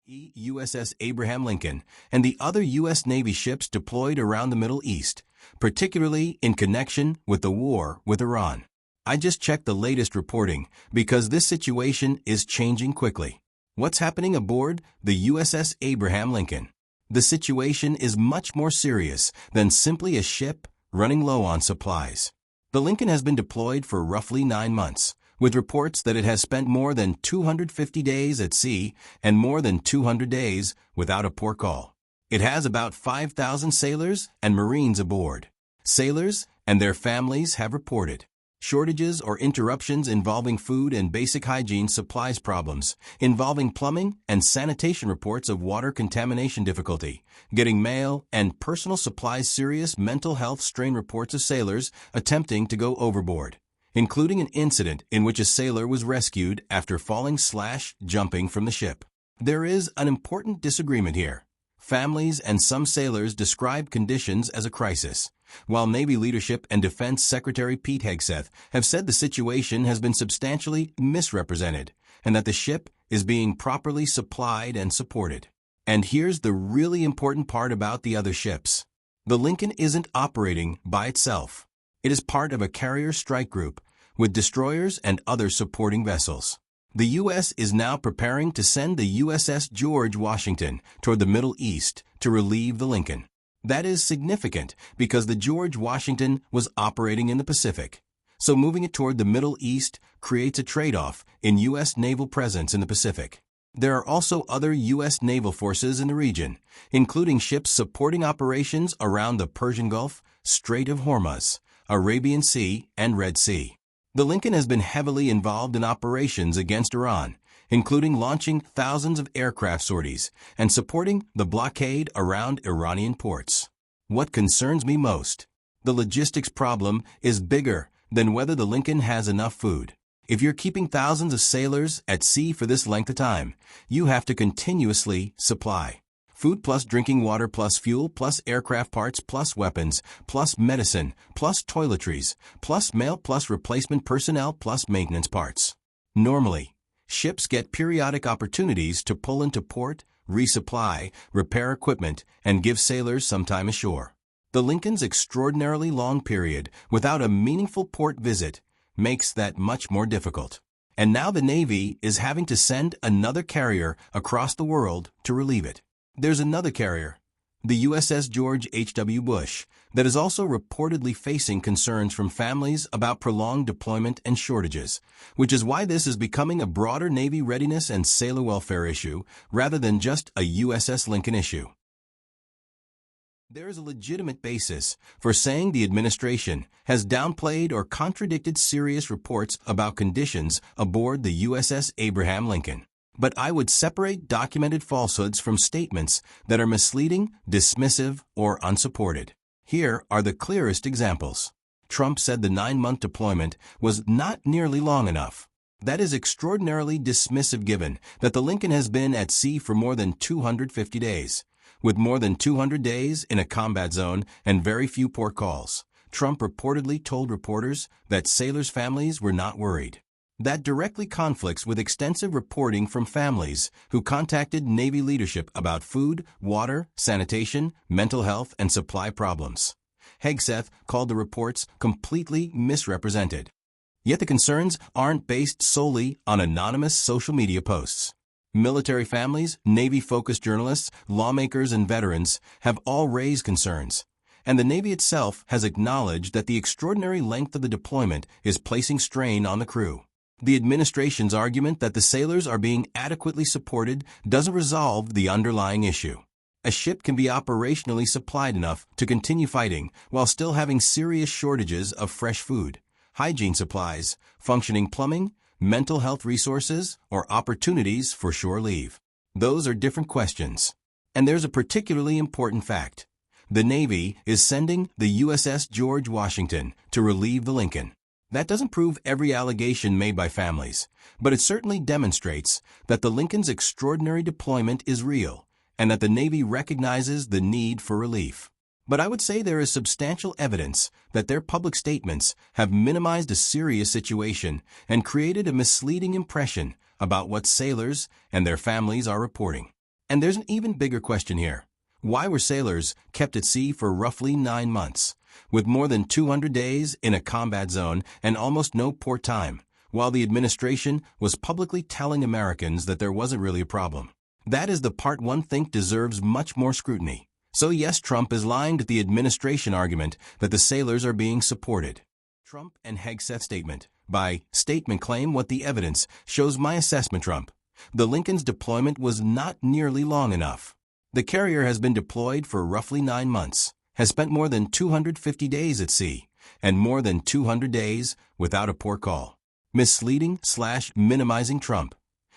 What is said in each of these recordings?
USS Abraham Lincoln, and the other U.S. Navy ships deployed around the Middle East, particularly in connection with the war with Iran. I just checked the latest reporting because this situation is changing quickly. What's happening aboard the USS Abraham Lincoln? The situation is much more serious than simply a ship running low on supplies. The Lincoln has been deployed for roughly 9 months, with reports that it has spent more than 250 days at sea and more than 200 days without a port call. It has about 5,000 sailors and Marines aboard. Sailors and their families have reported shortages or interruptions involving food and basic hygiene supplies problems, involving plumbing and sanitation reports of water contamination difficulty, getting mail and personal supplies, serious mental health strain reports of sailors attempting to go overboard, including an incident in which a sailor was rescued after falling/jumping from the ship. There is an important disagreement here. Families and some sailors describe conditions as a crisis, while Navy leadership and Defense Secretary Pete Hegseth have said the situation has been substantially misrepresented and that the ship is being properly supplied and supported. And here's the really important part about the other ships. The Lincoln isn't operating by itself. It is part of a carrier strike group with destroyers and other supporting vessels. The U.S. is now preparing to send the USS George Washington toward the Middle East to relieve the Lincoln. That is significant because the George Washington was operating in the Pacific. So moving it toward the Middle East creates a trade-off in U.S. naval presence in the Pacific. There are also other U.S. naval forces in the region, including ships supporting operations around the Persian Gulf, Strait of Hormuz, Arabian Sea, and Red Sea. The Lincoln has been heavily involved in operations against Iran, including launching thousands of aircraft sorties and supporting the blockade around Iranian ports. What concerns me most? The logistics problem is bigger than whether the Lincoln has enough food. If you're keeping thousands of sailors at sea for this length of time, you have to continuously supply food plus drinking water plus fuel plus aircraft parts plus weapons plus medicine plus toiletries plus mail plus replacement personnel plus maintenance parts. Normally, ships get periodic opportunities to pull into port, resupply, repair equipment, and give sailors some time ashore. The Lincoln's extraordinarily long period without a meaningful port visit makes that much more difficult. And now the Navy is having to send another carrier across the world to relieve it. There's another carrier, the USS George H.W. Bush, that is also reportedly facing concerns from families about prolonged deployment and shortages, which is why this is becoming a broader Navy readiness and sailor welfare issue rather than just a USS Lincoln issue. There is a legitimate basis for saying the administration has downplayed or contradicted serious reports about conditions aboard the USS Abraham Lincoln. But I would separate documented falsehoods from statements that are misleading, dismissive, or unsupported. Here are the clearest examples. Trump said the 9-month deployment was not nearly long enough. That is extraordinarily dismissive given that the Lincoln has been at sea for more than 250 days. With more than 200 days in a combat zone and very few port calls, Trump reportedly told reporters that sailors' families were not worried. That directly conflicts with extensive reporting from families who contacted Navy leadership about food, water, sanitation, mental health, and supply problems. Hegseth called the reports completely misrepresented. Yet the concerns aren't based solely on anonymous social media posts. Military families, Navy-focused journalists, lawmakers, and veterans have all raised concerns. And the Navy itself has acknowledged that the extraordinary length of the deployment is placing strain on the crew. The administration's argument that the sailors are being adequately supported doesn't resolve the underlying issue. A ship can be operationally supplied enough to continue fighting while still having serious shortages of fresh food, hygiene supplies, functioning plumbing, mental health resources, or opportunities for shore leave. Those are different questions. And there's a particularly important fact. The Navy is sending the USS George Washington to relieve the Lincoln. That doesn't prove every allegation made by families, but it certainly demonstrates that the Lincoln's extraordinary deployment is real and that the Navy recognizes the need for relief. But I would say there is substantial evidence that their public statements have minimized a serious situation and created a misleading impression about what sailors and their families are reporting. And there's an even bigger question here. Why were sailors kept at sea for roughly 9 months, with more than 200 days in a combat zone and almost no port time, while the administration was publicly telling Americans that there wasn't really a problem? That is the part one think deserves much more scrutiny. So yes, Trump is lying to the administration argument that the sailors are being supported. Trump and Hegseth statement. By statement claim what the evidence shows my assessment. Trump. The Lincoln's deployment was not nearly long enough. The carrier has been deployed for roughly 9 months, has spent more than 250 days at sea, and more than 200 days without a port call. Misleading/minimizing Trump.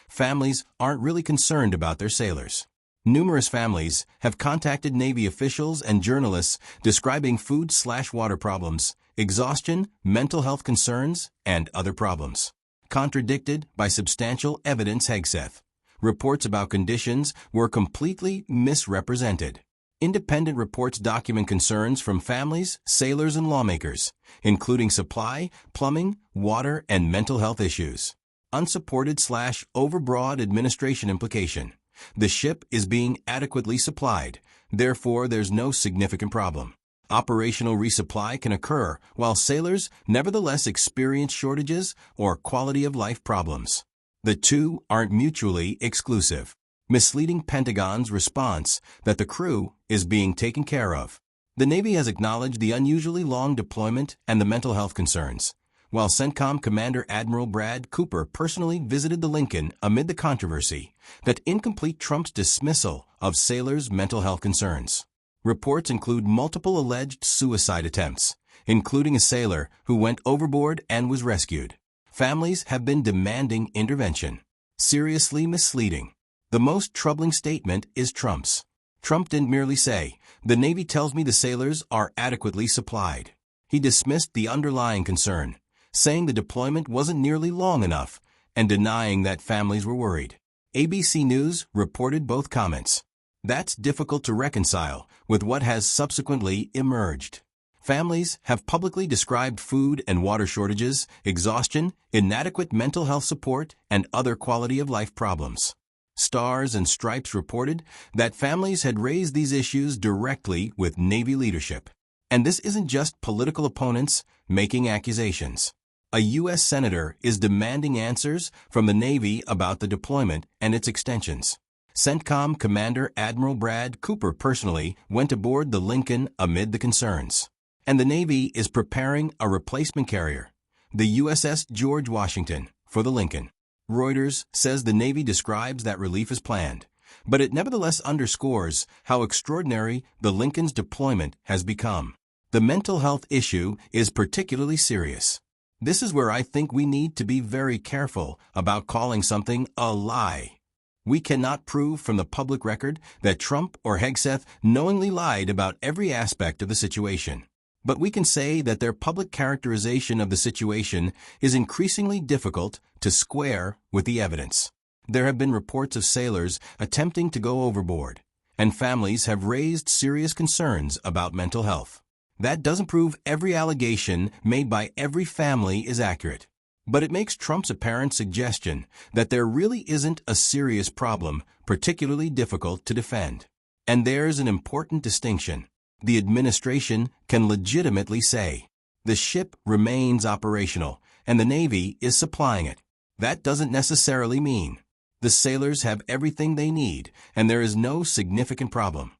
Families aren't really concerned about their sailors. Numerous families have contacted Navy officials and journalists describing food/water problems, exhaustion, mental health concerns, and other problems. Contradicted by substantial evidence. Hegseth. Reports about conditions were completely misrepresented. Independent reports document concerns from families, sailors, and lawmakers, including supply, plumbing, water, and mental health issues. Unsupported/overbroad administration implication. The ship is being adequately supplied, therefore there's no significant problem. Operational resupply can occur while sailors nevertheless experience shortages or quality of life problems. The two aren't mutually exclusive. Misleading Pentagon's response that the crew is being taken care of. The Navy has acknowledged the unusually long deployment and the mental health concerns, while CENTCOM Commander Admiral Brad Cooper personally visited the Lincoln amid the controversy that incomplete Trump's dismissal of sailors' mental health concerns. Reports include multiple alleged suicide attempts, including a sailor who went overboard and was rescued. Families have been demanding intervention. Seriously misleading. The most troubling statement is Trump's. Trump didn't merely say, "The Navy tells me the sailors are adequately supplied." He dismissed the underlying concern, saying the deployment wasn't nearly long enough, and denying that families were worried. ABC News reported both comments. That's difficult to reconcile with what has subsequently emerged. Families have publicly described food and water shortages, exhaustion, inadequate mental health support, and other quality of life problems. Stars and Stripes reported that families had raised these issues directly with Navy leadership. And this isn't just political opponents making accusations. A U.S. Senator is demanding answers from the Navy about the deployment and its extensions. CENTCOM Commander Admiral Brad Cooper personally went aboard the Lincoln amid the concerns. And the Navy is preparing a replacement carrier, the USS George Washington, for the Lincoln. Reuters says the Navy describes that relief as planned, but it nevertheless underscores how extraordinary the Lincoln's deployment has become. The mental health issue is particularly serious. This is where I think we need to be very careful about calling something a lie. We cannot prove from the public record that Trump or Hegseth knowingly lied about every aspect of the situation. But we can say that their public characterization of the situation is increasingly difficult to square with the evidence. There have been reports of sailors attempting to go overboard, and families have raised serious concerns about mental health. That doesn't prove every allegation made by every family is accurate, but it makes Trump's apparent suggestion that there really isn't a serious problem particularly difficult to defend. And there's an important distinction. The administration can legitimately say, the ship remains operational and the Navy is supplying it. That doesn't necessarily mean the sailors have everything they need and there is no significant problem.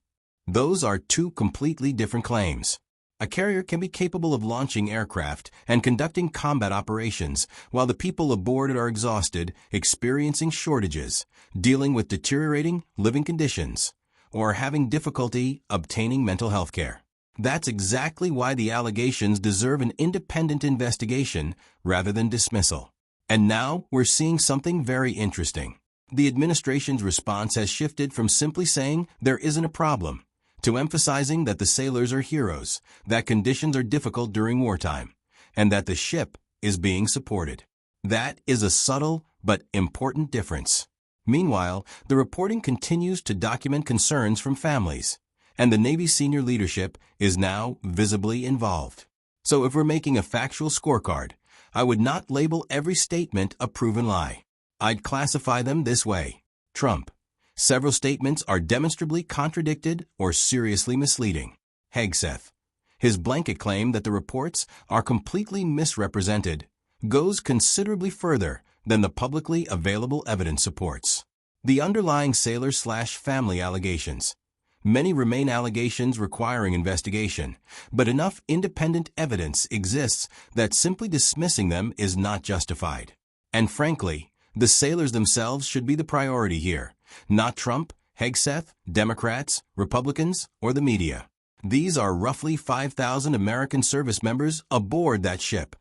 Those are two completely different claims. A carrier can be capable of launching aircraft and conducting combat operations while the people aboard it are exhausted, experiencing shortages, dealing with deteriorating living conditions, or having difficulty obtaining mental health care. That's exactly why the allegations deserve an independent investigation rather than dismissal. And now we're seeing something very interesting. The administration's response has shifted from simply saying there isn't a problem to emphasizing that the sailors are heroes, that conditions are difficult during wartime, and that the ship is being supported. That is a subtle but important difference. Meanwhile, the reporting continues to document concerns from families, and the Navy senior leadership is now visibly involved. So if we're making a factual scorecard, I would not label every statement a proven lie. I'd classify them this way. Trump. Several statements are demonstrably contradicted or seriously misleading. Hegseth. His blanket claim that the reports are completely misrepresented goes considerably further than the publicly available evidence supports. The underlying sailor/family allegations. Many remain allegations requiring investigation, but enough independent evidence exists that simply dismissing them is not justified. And frankly, the sailors themselves should be the priority here, not Trump, Hegseth, Democrats, Republicans, or the media. These are roughly 5,000 American service members aboard that ship.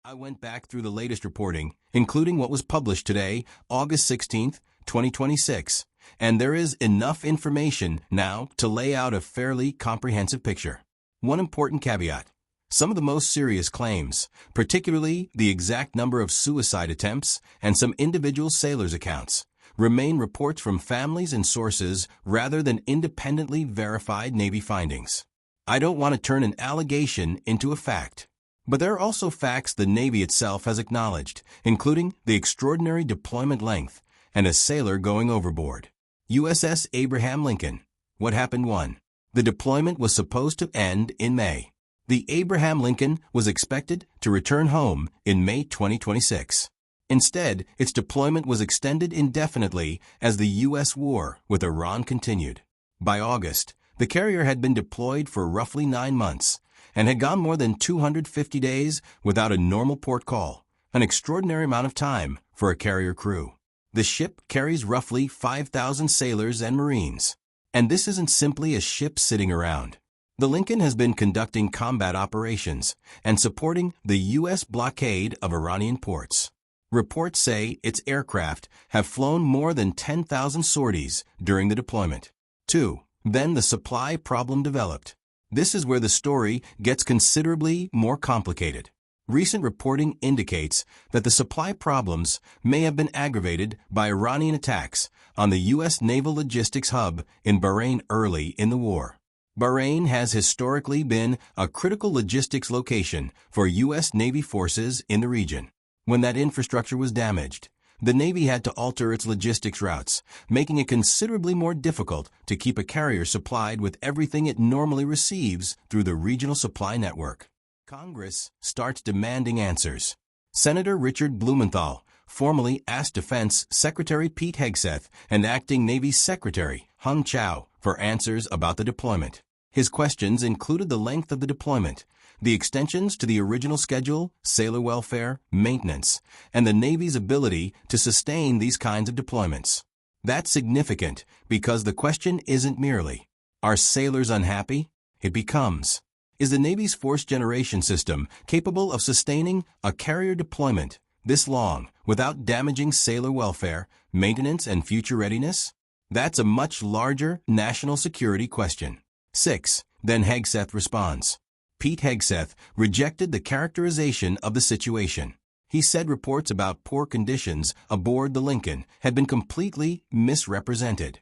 I went back through the latest reporting, including what was published today, August 16, 2026, and there is enough information now to lay out a fairly comprehensive picture. One important caveat. Some of the most serious claims, particularly the exact number of suicide attempts and some individual sailors' accounts, remain reports from families and sources rather than independently verified Navy findings. I don't want to turn an allegation into a fact. But there are also facts the Navy itself has acknowledged, including the extraordinary deployment length and a sailor going overboard. USS Abraham Lincoln. What happened? 1. The deployment was supposed to end in May. The Abraham Lincoln was expected to return home in May 2026. Instead, its deployment was extended indefinitely as the U.S. war with Iran continued. By August, the carrier had been deployed for roughly 9 months and had gone more than 250 days without a normal port call, an extraordinary amount of time for a carrier crew. The ship carries roughly 5,000 sailors and Marines. And this isn't simply a ship sitting around. The Lincoln has been conducting combat operations and supporting the U.S. blockade of Iranian ports. Reports say its aircraft have flown more than 10,000 sorties during the deployment. 2. Then the supply problem developed. This is where the story gets considerably more complicated. Recent reporting indicates that the supply problems may have been aggravated by Iranian attacks on the U.S. naval logistics hub in Bahrain early in the war. Bahrain has historically been a critical logistics location for U.S. Navy forces in the region. When that infrastructure was damaged, the Navy had to alter its logistics routes, making it considerably more difficult to keep a carrier supplied with everything it normally receives through the regional supply network. Congress starts demanding answers. Senator Richard Blumenthal formally asked Defense Secretary Pete Hegseth and Acting Navy Secretary Hung Chow for answers about the deployment. His questions included the length of the deployment, the extensions to the original schedule, sailor welfare, maintenance, and the Navy's ability to sustain these kinds of deployments. That's significant because the question isn't merely, are sailors unhappy? It becomes, is the Navy's force generation system capable of sustaining a carrier deployment this long without damaging sailor welfare, maintenance, and future readiness? That's a much larger national security question. 6. Then Hegseth responds. Pete Hegseth rejected the characterization of the situation. He said reports about poor conditions aboard the Lincoln had been completely misrepresented.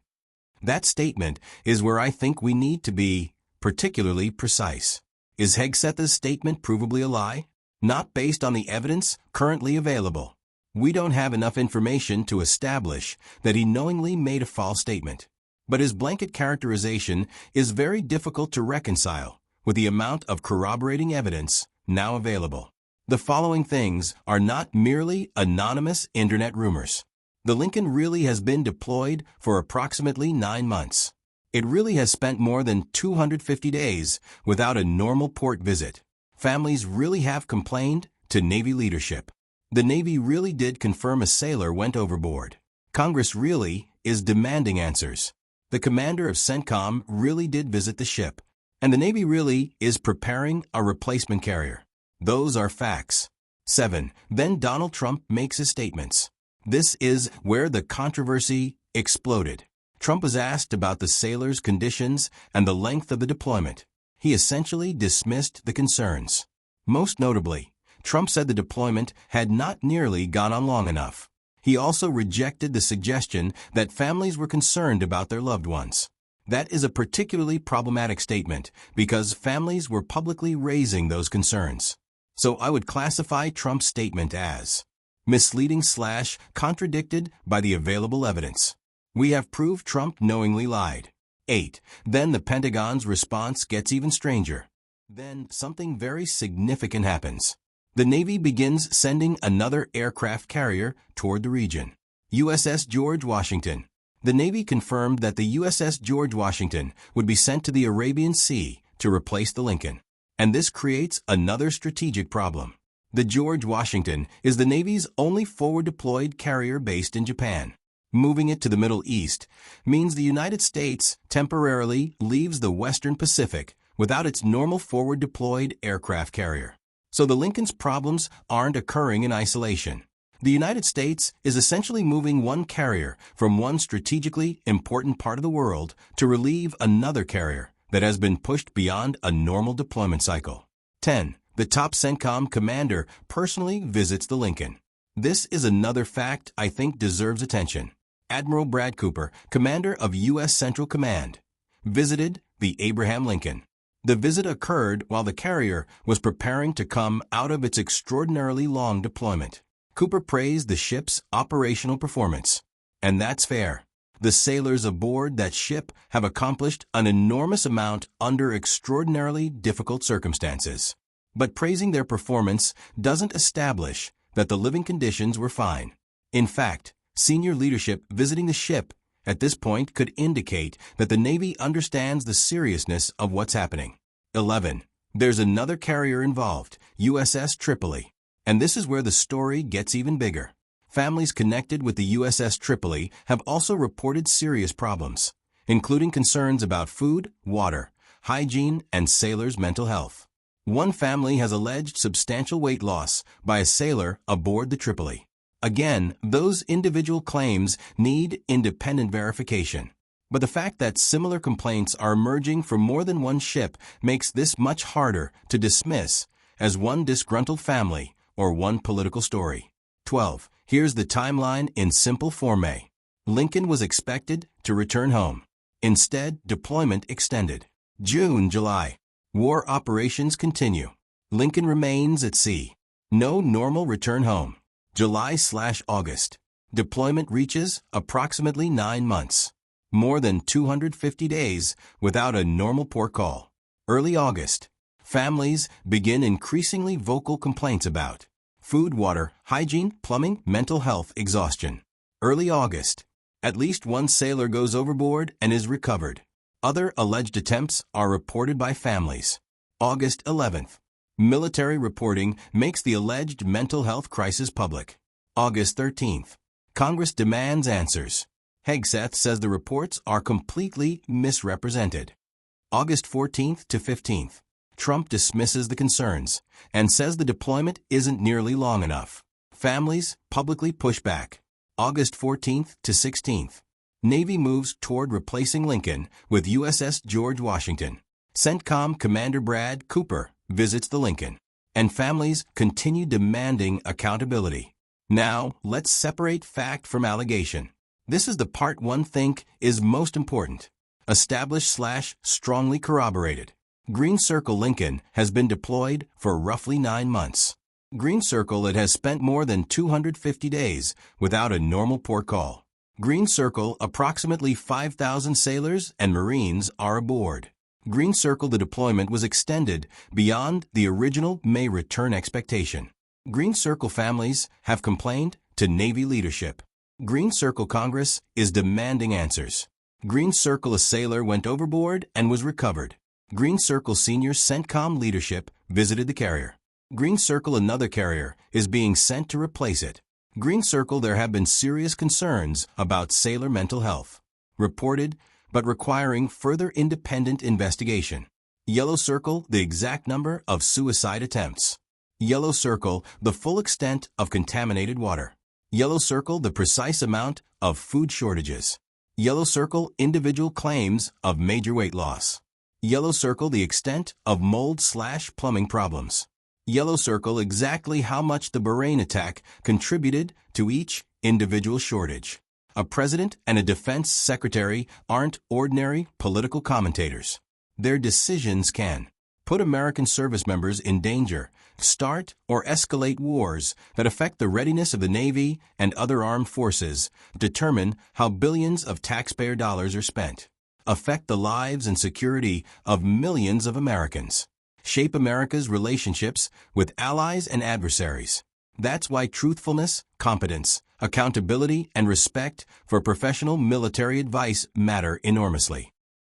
That statement is where I think we need to be particularly precise. Is Hegseth's statement provably a lie? Not based on the evidence currently available. We don't have enough information to establish that he knowingly made a false statement. But his blanket characterization is very difficult to reconcile with the amount of corroborating evidence now available. The following things are not merely anonymous internet rumors. The Lincoln really has been deployed for approximately 9 months. It really has spent more than 250 days without a normal port visit. Families really have complained to Navy leadership. The Navy really did confirm a sailor went overboard. Congress really is demanding answers. The commander of CENTCOM really did visit the ship. And the Navy really is preparing a replacement carrier. Those are facts. 7. Then Donald Trump makes his statements. This is where the controversy exploded. Trump was asked about the sailors' conditions and the length of the deployment. He essentially dismissed the concerns. Most notably, Trump said the deployment had not nearly gone on long enough. He also rejected the suggestion that families were concerned about their loved ones. That is a particularly problematic statement because families were publicly raising those concerns. So I would classify Trump's statement as misleading/contradicted by the available evidence. We have proof Trump knowingly lied. 8. Then the Pentagon's response gets even stranger. Then something very significant happens. The Navy begins sending another aircraft carrier toward the region. USS George Washington. The Navy confirmed that the USS George Washington would be sent to the Arabian Sea to replace the Lincoln. And this creates another strategic problem. The George Washington is the Navy's only forward-deployed carrier based in Japan. Moving it to the Middle East means the United States temporarily leaves the Western Pacific without its normal forward-deployed aircraft carrier. So the Lincoln's problems aren't occurring in isolation. The United States is essentially moving one carrier from one strategically important part of the world to relieve another carrier that has been pushed beyond a normal deployment cycle. 10. The top CENTCOM commander personally visits the Lincoln. This is another fact I think deserves attention. Admiral Brad Cooper, commander of U.S. Central Command, visited the Abraham Lincoln. The visit occurred while the carrier was preparing to come out of its extraordinarily long deployment. Cooper praised the ship's operational performance. And that's fair. The sailors aboard that ship have accomplished an enormous amount under extraordinarily difficult circumstances. But praising their performance doesn't establish that the living conditions were fine. In fact, senior leadership visiting the ship at this point could indicate that the Navy understands the seriousness of what's happening. 11. There's another carrier involved, USS Tripoli. And this is where the story gets even bigger. Families connected with the USS Tripoli have also reported serious problems, including concerns about food, water, hygiene, and sailors' mental health. One family has alleged substantial weight loss by a sailor aboard the Tripoli. Again, those individual claims need independent verification. But the fact that similar complaints are emerging from more than one ship makes this much harder to dismiss as one disgruntled family or one political story. 12. Here's the timeline in simple form. Lincoln was expected to return home. Instead, deployment extended. June, July. War operations continue. Lincoln remains at sea. No normal return home. July/August. Deployment reaches approximately 9 months. More than 250 days without a normal port call. Early August. Families begin increasingly vocal complaints about food, water, hygiene, plumbing, mental health, exhaustion. Early August. At least one sailor goes overboard and is recovered. Other alleged attempts are reported by families. August 11th. Military reporting makes the alleged mental health crisis public. August 13th. Congress demands answers. Hegseth says the reports are completely misrepresented. August 14th to 15th. Trump dismisses the concerns and says the deployment isn't nearly long enough. Families publicly push back. August 14th to 16th. Navy moves toward replacing Lincoln with USS George Washington. CENTCOM Commander Brad Cooper visits the Lincoln. And families continue demanding accountability. Now, let's separate fact from allegation. This is the part one think is most important. Established/strongly corroborated. Green Circle Lincoln has been deployed for roughly 9 months. Green Circle it has spent more than 250 days without a normal port call. Green Circle approximately 5,000 sailors and Marines are aboard. Green Circle the deployment was extended beyond the original May return expectation. Green Circle families have complained to Navy leadership. Green Circle Congress is demanding answers. Green Circle a sailor went overboard and was recovered. Green Circle senior CENTCOM leadership visited the carrier. Green Circle another carrier is being sent to replace it. Green Circle there have been serious concerns about sailor mental health. Reported, but requiring further independent investigation. Yellow Circle the exact number of suicide attempts. Yellow Circle the full extent of contaminated water. Yellow Circle the precise amount of food shortages. Yellow Circle individual claims of major weight loss. Yellow Circle the extent of mold/plumbing problems. Yellow Circle exactly how much the Bahrain attack contributed to each individual shortage. A president and a defense secretary aren't ordinary political commentators. Their decisions can. put American service members in danger, start or escalate wars that affect the readiness of the Navy and other armed forces, determine how billions of taxpayer dollars are spent, affect the lives and security of millions of Americans, shape America's relationships with allies and adversaries. That's why truthfulness, competence, accountability, and respect for professional military advice matter enormously.